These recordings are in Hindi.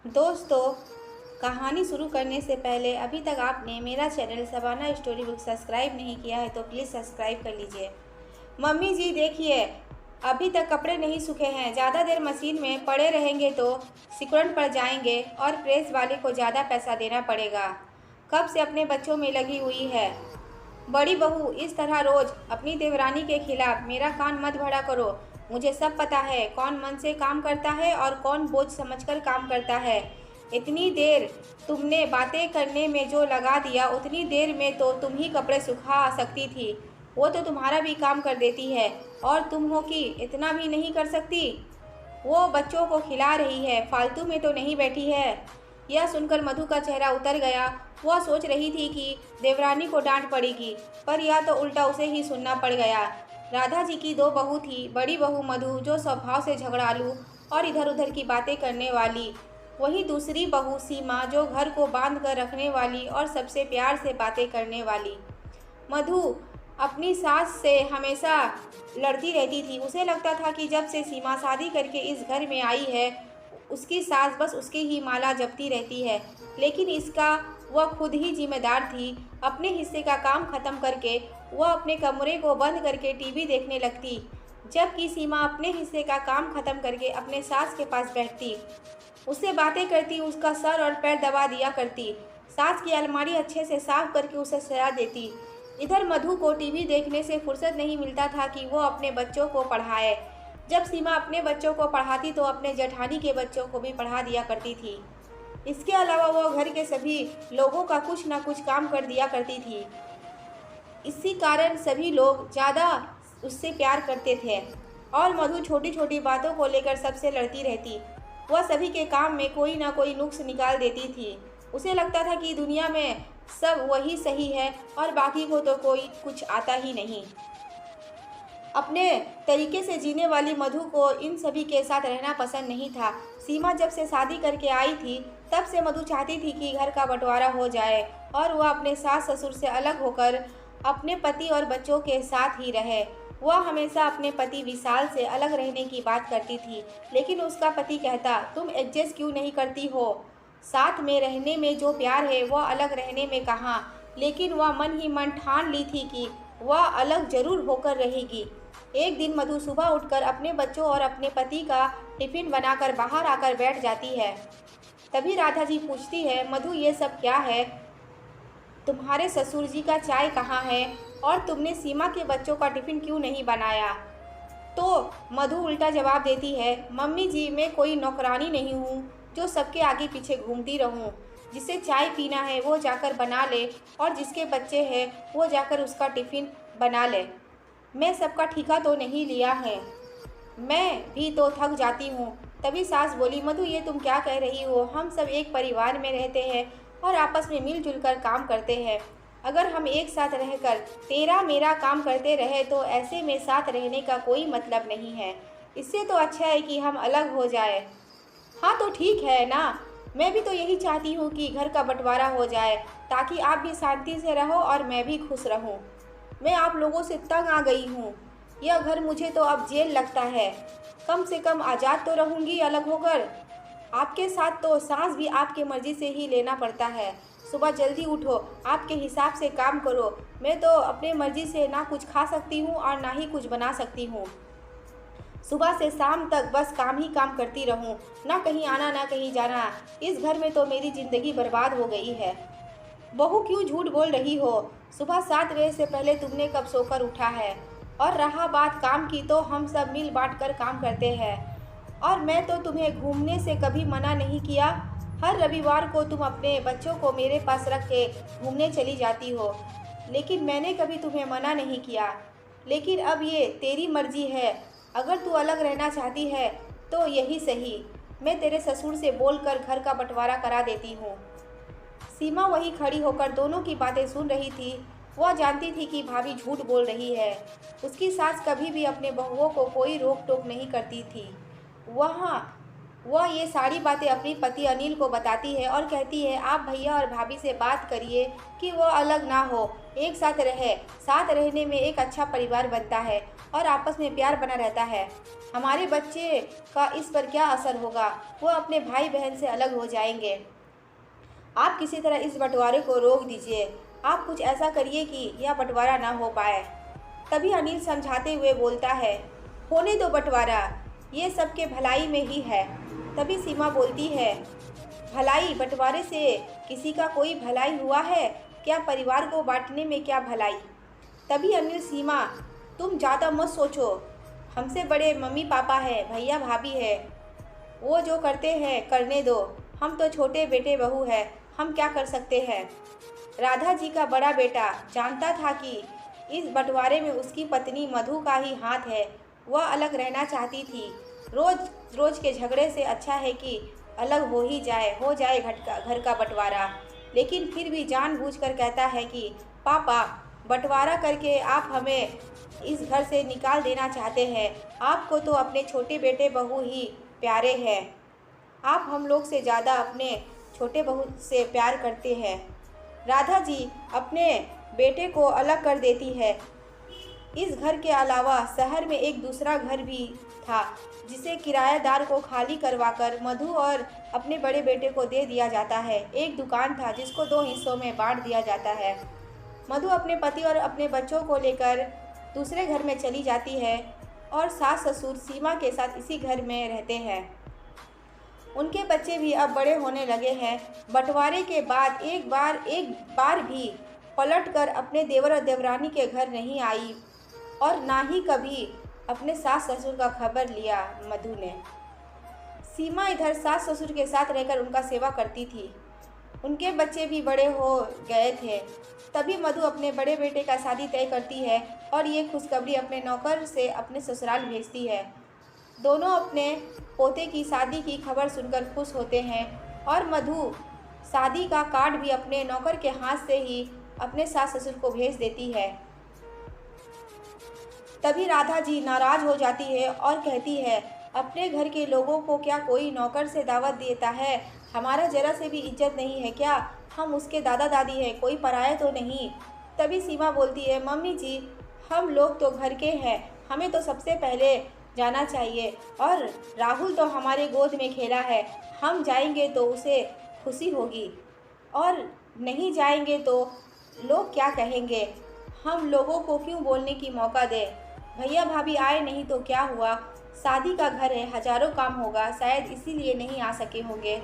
दोस्तों, कहानी शुरू करने से पहले अभी तक आपने मेरा channel Shabana story book subscribe नहीं किया है तो प्लीज़ सब्सक्राइब कर लीजिए। मम्मी जी देखिए, अभी तक कपड़े नहीं सूखे हैं। ज़्यादा देर मशीन में पड़े रहेंगे तो सिकुड़न पड़ जाएंगे और प्रेस वाले को ज़्यादा पैसा देना पड़ेगा। कब से अपने बच्चों में लगी हुई है। बड़ी बहू, इस तरह रोज अपनी देवरानी के खिलाफ मेरा कान मत भरा करो। मुझे सब पता है कौन मन से काम करता है और कौन बोझ समझकर काम करता है। इतनी देर तुमने बातें करने में जो लगा दिया, उतनी देर में तो तुम ही कपड़े सुखा सकती थी। वो तो तुम्हारा भी काम कर देती है और तुम हो कि इतना भी नहीं कर सकती। वो बच्चों को खिला रही है, फालतू में तो नहीं बैठी है। यह सुनकर मधु का चेहरा उतर गया। वह सोच रही थी कि देवरानी को डांट पड़ेगी, पर यह तो उल्टा उसे ही सुनना पड़ गया। राधा जी की दो बहू थी। बड़ी बहू मधु, जो स्वभाव से झगड़ालू और इधर उधर की बातें करने वाली। वहीं दूसरी बहू सीमा, जो घर को बांध कर रखने वाली और सबसे प्यार से बातें करने वाली। मधु अपनी सास से हमेशा लड़ती रहती थी। उसे लगता था कि जब से सीमा शादी करके इस घर में आई है, उसकी सास बस उसकी ही माला जपती रहती है। लेकिन इसका वह खुद ही जिम्मेदार थी। अपने हिस्से का काम खत्म करके वह अपने कमरे को बंद करके टीवी देखने लगती, जबकि सीमा अपने हिस्से का काम खत्म करके अपने सास के पास बैठती, उससे बातें करती, उसका सर और पैर दबा दिया करती, सास की अलमारी अच्छे से साफ करके उसे सजा देती। इधर मधु को टीवी देखने से फुर्सत नहीं मिलता था कि वो अपने बच्चों को पढ़ाए। जब सीमा अपने बच्चों को पढ़ाती तो अपने जेठानी के बच्चों को भी पढ़ा दिया करती थी। इसके अलावा वो घर के सभी लोगों का कुछ ना कुछ काम कर दिया करती थी। इसी कारण सभी लोग ज़्यादा उससे प्यार करते थे और मधु छोटी छोटी बातों को लेकर सबसे लड़ती रहती। वह सभी के काम में कोई ना कोई नुक्स निकाल देती थी। उसे लगता था कि दुनिया में सब वही सही है और बाकी को तो कोई कुछ आता ही नहीं। अपने तरीके से जीने वाली मधु को इन सभी के साथ रहना पसंद नहीं था। सीमा जब से शादी करके आई थी, तब से मधु चाहती थी कि घर का बंटवारा हो जाए और वह अपने सास ससुर से अलग होकर अपने पति और बच्चों के साथ ही रहे। वह हमेशा अपने पति विशाल से अलग रहने की बात करती थी, लेकिन उसका पति कहता, तुम एडजस्ट क्यों नहीं करती हो? साथ में रहने में जो प्यार है वह अलग रहने में कहाँ। लेकिन वह मन ही मन ठान ली थी कि वह अलग जरूर होकर रहेगी। एक दिन मधु सुबह उठकर अपने बच्चों और अपने पति का टिफिन बनाकर बाहर आकर बैठ जाती है। तभी राधा जी पूछती है, मधु ये सब क्या है? तुम्हारे ससुर जी का चाय कहाँ है और तुमने सीमा के बच्चों का टिफिन क्यों नहीं बनाया? तो मधु उल्टा जवाब देती है, मम्मी जी मैं कोई नौकरानी नहीं हूँ जो सबके आगे पीछे घूमती रहूँ। जिसे चाय पीना है वो जाकर बना ले और जिसके बच्चे हैं वो जाकर उसका टिफिन बना ले। मैं सबका ठिका तो नहीं लिया है, मैं भी तो थक जाती हूँ। तभी सास बोली, मधु ये तुम क्या कह रही हो? हम सब एक परिवार में रहते हैं और आपस में मिलजुल कर काम करते हैं। अगर हम एक साथ रहकर तेरा मेरा काम करते रहे तो ऐसे में साथ रहने का कोई मतलब नहीं है। इससे तो अच्छा है कि हम अलग हो जाए। हाँ तो ठीक है ना, मैं भी तो यही चाहती हूँ कि घर का बंटवारा हो जाए ताकि आप भी शांति से रहो और मैं भी खुश रहूँ। मैं आप लोगों से तंग आ गई हूँ। यह घर मुझे तो अब जेल लगता है। कम से कम आज़ाद तो रहूँगी अलग होकर। आपके साथ तो सांस भी आपके मर्जी से ही लेना पड़ता है। सुबह जल्दी उठो, आपके हिसाब से काम करो। मैं तो अपने मर्जी से ना कुछ खा सकती हूँ और ना ही कुछ बना सकती हूँ। सुबह से शाम तक बस काम ही काम करती रहूं, ना कहीं आना ना कहीं जाना। इस घर में तो मेरी जिंदगी बर्बाद हो गई है। बहू क्यों झूठ बोल रही हो? सुबह 7 बजे से पहले तुमने कब सोकर उठा है? और रहा बात काम की, तो हम सब मिल बांट कर काम करते हैं और मैं तो तुम्हें घूमने से कभी मना नहीं किया। हर रविवार को तुम अपने बच्चों को मेरे पास रख के घूमने चली जाती हो, लेकिन मैंने कभी तुम्हें मना नहीं किया। लेकिन अब ये तेरी मर्जी है। अगर तू अलग रहना चाहती है तो यही सही, मैं तेरे ससुर से बोलकर घर का बंटवारा करा देती हूँ। सीमा वहीं खड़ी होकर दोनों की बातें सुन रही थी। वह जानती थी कि भाभी झूठ बोल रही है। उसकी सास कभी भी अपने बहुओं को कोई रोक टोक नहीं करती थी। वह ये सारी बातें अपनी पति अनिल को बताती है और कहती है, आप भैया और भाभी से बात करिए कि वो अलग ना हो, एक साथ रहे। साथ रहने में एक अच्छा परिवार बनता है। और आपस में प्यार बना रहता है। हमारे बच्चे का इस पर क्या असर होगा? वो अपने भाई बहन से अलग हो जाएंगे। आप किसी तरह इस बंटवारे को रोक दीजिए। आप कुछ ऐसा करिए कि यह बंटवारा ना हो पाए। तभी अनिल समझाते हुए बोलता है, होने दो बंटवारा, ये सबके भलाई में ही है। तभी सीमा बोलती है, भलाई? बंटवारे से किसी का कोई भलाई हुआ है क्या? परिवार को बांटने में क्या भलाई? तभी अनिल, सीमा तुम ज़्यादा मत सोचो, हमसे बड़े मम्मी पापा है, भैया भाभी है, वो जो करते हैं करने दो, हम तो छोटे बेटे बहू हैं, हम क्या कर सकते हैं। राधा जी का बड़ा बेटा जानता था कि इस बंटवारे में उसकी पत्नी मधु का ही हाथ है। वह अलग रहना चाहती थी। रोज रोज के झगड़े से अच्छा है कि अलग हो जाए घर का बंटवारा। लेकिन फिर भी जानबूझकर कहता है कि पापा, बंटवारा करके आप हमें इस घर से निकाल देना चाहते हैं। आपको तो अपने छोटे बेटे बहू ही प्यारे हैं। आप हम लोग से ज़्यादा अपने छोटे बहू से प्यार करते हैं। राधा जी अपने बेटे को अलग कर देती है। इस घर के अलावा शहर में एक दूसरा घर भी था, जिसे किराएदार को खाली करवाकर मधु और अपने बड़े बेटे को दे दिया जाता है। एक दुकान था जिसको 2 हिस्सों में बांट दिया जाता है। मधु अपने पति और अपने बच्चों को लेकर दूसरे घर में चली जाती है और सास ससुर सीमा के साथ इसी घर में रहते हैं। उनके बच्चे भी अब बड़े होने लगे हैं। बंटवारे के बाद एक बार भी पलटकर अपने देवर और देवरानी के घर नहीं आई और ना ही कभी अपने सास ससुर का खबर लिया मधु ने। सीमा इधर सास ससुर के साथ रहकर उनका सेवा करती थी। उनके बच्चे भी बड़े हो गए थे। तभी मधु अपने बड़े बेटे का शादी तय करती है और ये खुशखबरी अपने नौकर से अपने ससुराल भेजती है। दोनों अपने पोते की शादी की खबर सुनकर खुश होते हैं और मधु शादी का कार्ड भी अपने नौकर के हाथ से ही अपने सास ससुर को भेज देती है। तभी राधा जी नाराज हो जाती है और कहती है, अपने घर के लोगों को क्या कोई नौकर से दावत देता है? हमारा जरा से भी इज्जत नहीं है क्या? हम उसके दादा दादी हैं, कोई पराया तो नहीं। तभी सीमा बोलती है, मम्मी जी हम लोग तो घर के हैं, हमें तो सबसे पहले जाना चाहिए और राहुल तो हमारे गोद में खेला है। हम जाएंगे तो उसे खुशी होगी और नहीं जाएंगे तो लोग क्या कहेंगे? हम लोगों को क्यों बोलने की मौका दे? भैया भाभी आए नहीं तो क्या हुआ? शादी का घर है, हजारों काम होगा, शायद इसीलिए नहीं आ सके होंगे।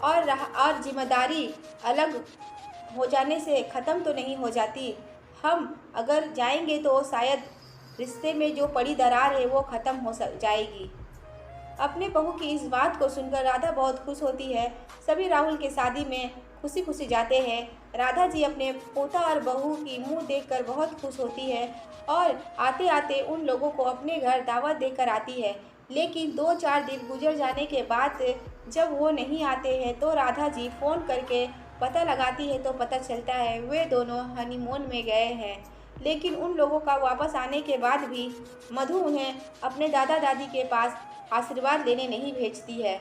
और जिम्मेदारी अलग हो जाने से ख़त्म तो नहीं हो जाती। हम अगर जाएंगे तो शायद रिश्ते में जो पड़ी दरार है वो ख़त्म हो जाएगी। अपने बहू की इस बात को सुनकर राधा बहुत खुश होती है। सभी राहुल के शादी में खुशी खुशी जाते हैं। राधा जी अपने पोता और बहू की मुंह देखकर बहुत खुश होती है और आते आते उन लोगों को अपने घर दावत देकर आती है। लेकिन 2-4 दिन गुजर जाने के बाद जब वो नहीं आते हैं तो राधा जी फ़ोन करके पता लगाती है तो पता चलता है वे दोनों हनीमून में गए हैं। लेकिन उन लोगों का वापस आने के बाद भी मधु उन्हें अपने दादा दादी के पास आशीर्वाद लेने नहीं भेजती है।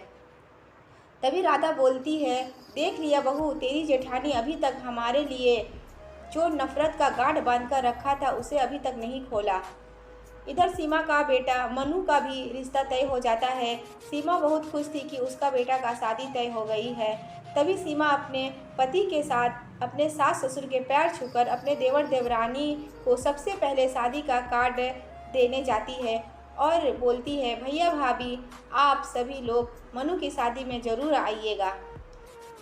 तभी राधा बोलती है, देख लिया बहू, तेरी जेठानी अभी तक हमारे लिए जो नफ़रत का गांठ बांध कर रखा था उसे अभी तक नहीं खोला। इधर सीमा का बेटा मनु का भी रिश्ता तय हो जाता है। सीमा बहुत खुश थी कि उसका बेटा का शादी तय हो गई है। तभी सीमा अपने पति के साथ अपने सास ससुर के पैर छूकर अपने देवर देवरानी को सबसे पहले शादी का कार्ड देने जाती है और बोलती है, भैया भाभी आप सभी लोग मनु की शादी में ज़रूर आइएगा।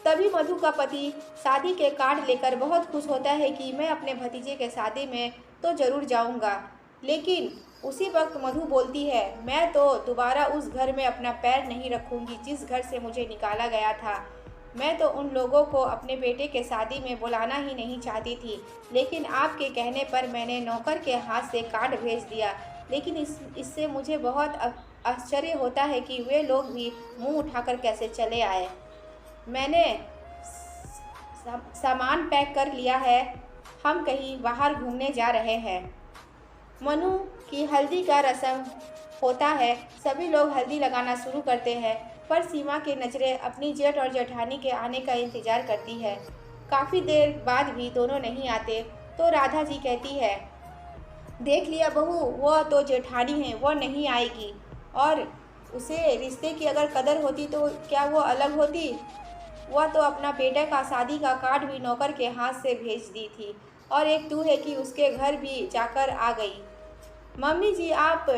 तभी मधु का पति शादी के कार्ड लेकर बहुत खुश होता है कि मैं अपने भतीजे के शादी में तो ज़रूर जाऊंगा। लेकिन उसी वक्त मधु बोलती है, मैं तो दोबारा उस घर में अपना पैर नहीं रखूंगी जिस घर से मुझे निकाला गया था। मैं तो उन लोगों को अपने बेटे के शादी में बुलाना ही नहीं चाहती थी, लेकिन आपके कहने पर मैंने नौकर के हाथ से कार्ड भेज दिया। लेकिन इससे मुझे बहुत आश्चर्य होता है कि वे लोग भी मुंह उठाकर कैसे चले आए। मैंने सामान पैक कर लिया है, हम कहीं बाहर घूमने जा रहे हैं। मनु की हल्दी का रस्म होता है, सभी लोग हल्दी लगाना शुरू करते हैं, पर सीमा की नज़रें अपनी जेठ और जेठानी के आने का इंतज़ार करती है। काफ़ी देर बाद भी दोनों नहीं आते तो राधा जी कहती है, देख लिया बहू, वह तो जेठानी है, वह नहीं आएगी। और उसे रिश्ते की अगर कदर होती तो क्या वो अलग होती? वह तो अपना बेटे का शादी का कार्ड भी नौकर के हाथ से भेज दी थी और एक तू है कि उसके घर भी जाकर आ गई। मम्मी जी, आप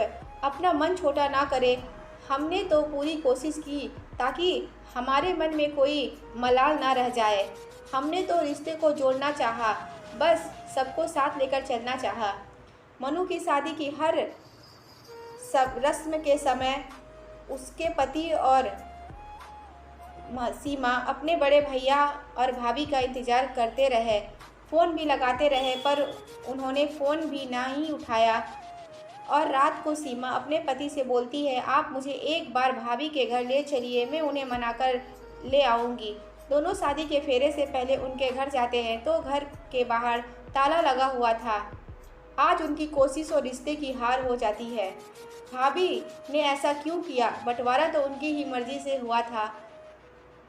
अपना मन छोटा ना करें। हमने तो पूरी कोशिश की ताकि हमारे मन में कोई मलाल ना रह जाए। हमने तो रिश्ते को जोड़ना चाहा, बस सबको साथ लेकर चलना चाहा। मनु की शादी की हर सब रस्म के समय उसके पति और सीमा अपने बड़े भैया और भाभी का इंतज़ार करते रहे। फ़ोन भी लगाते रहे पर उन्होंने फ़ोन भी ना ही उठाया। और रात को सीमा अपने पति से बोलती है, आप मुझे एक बार भाभी के घर ले चलिए, मैं उन्हें मनाकर ले आऊँगी। दोनों शादी के फेरे से पहले उनके घर जाते हैं तो घर के बाहर ताला लगा हुआ था। आज उनकी कोशिश और रिश्ते की हार हो जाती है। भाभी ने ऐसा क्यों किया? बंटवारा तो उनकी ही मर्जी से हुआ था।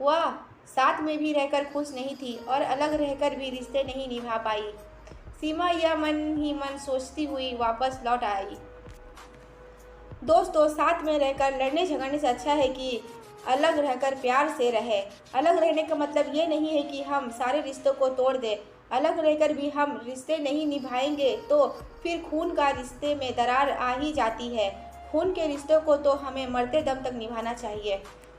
वह साथ में भी रहकर खुश नहीं थी और अलग रहकर भी रिश्ते नहीं निभा पाई। सीमा यह मन ही मन सोचती हुई वापस लौट आई। दोस्तों, साथ में रहकर लड़ने झगड़ने से अच्छा है कि अलग रहकर प्यार से रहे। अलग रहने का मतलब ये नहीं है कि हम सारे रिश्तों को तोड़ दें। अलग रहकर भी हम रिश्ते नहीं निभाएंगे तो फिर खून का रिश्ते में दरार आ ही जाती है। खून के रिश्तों को तो हमें मरते दम तक निभाना चाहिए।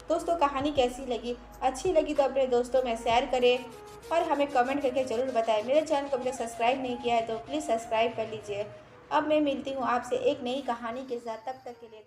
दोस्तों, कहानी कैसी लगी? अच्छी लगी तो अपने दोस्तों में शेयर करें और हमें कमेंट करके ज़रूर बताएं। मेरे चैनल को अभी तक सब्सक्राइब नहीं किया है तो प्लीज़ सब्सक्राइब कर लीजिए। अब मैं मिलती हूँ आपसे एक नई कहानी के साथ, तब तक के लिए।